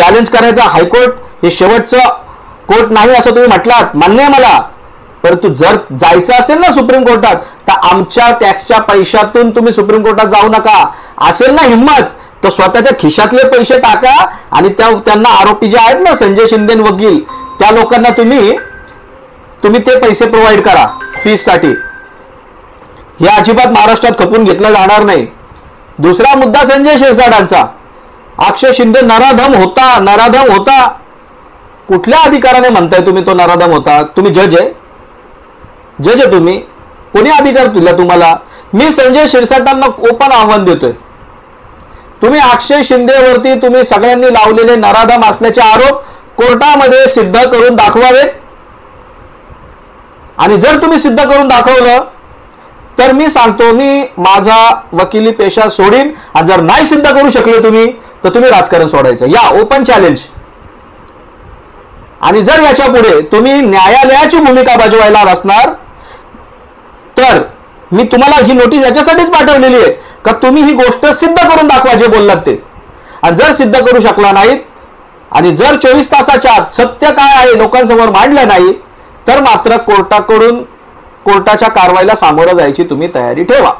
Challenge करायचा high court हे शेवटचं कोर्ट नाही असं तुम्ही म्हटलात, मान्य आहे मला, परंतु जर जायचं असेल ना सुप्रीम कोर्टात तर आमच्या टॅक्सच्या पैशातून तुम्ही सुप्रीम कोर्टात जाऊ नका. असेल ना हिंमत तर स्वतःच्या खिशातले पैसे टाका आणि त्यांना आरोपी जे आहेत ना संजय शिंदे वकील त्या लोकांना तुम्ही ते पैसे प्रोव्हाइड करा फीससाठी. हे अजिबात महाराष्ट्रात खपून घेतलं जाणार नाही. दुसरा मुद्दा संजय शिरसाटांचा. अक्षय शिंदे नराधम होता. कुठल्या अधिकाराने म्हणताय तुम्ही तो नराधम होता? तुम्ही जज आहे तुम्ही? कोणी अधिकार दिला तुम्हाला? मी संजय शिरसाटांना ओपन आव्हान देतोय, तुम्ही अक्षय शिंदेवरती तुम्ही सगळ्यांनी लावलेले नराधम असल्याचे आरोप कोर्टामध्ये सिद्ध करून दाखवावेत. आणि जर तुम्ही सिद्ध करून दाखवलं तर मी सांगतो मी माझा वकिली पेशा सोडीन. आणि जर नाही सिद्ध करू शकले तुम्ही तर तुम्ही राजकारण सोडायचं. या ओपन चॅलेंज. आणि जर याच्या पुढे तुम्ही न्यायालयाची भूमिका बजवायला असणार तर मी तुम्हाला ही नोटीस याच्यासाठीच पाठवलेली आहे का तुम्ही ही गोष्ट सिद्ध करून दाखवा जे बोललात ते. आणि जर सिद्ध करू शकला नाहीत आणि जर 24 तासाच्या आत सत्य काय आहे लोकांसमोर मांडलं नाही तर मात्र कोर्टाच्या कारवाईला सामोरं जायची तुम्ही तयारी ठेवा.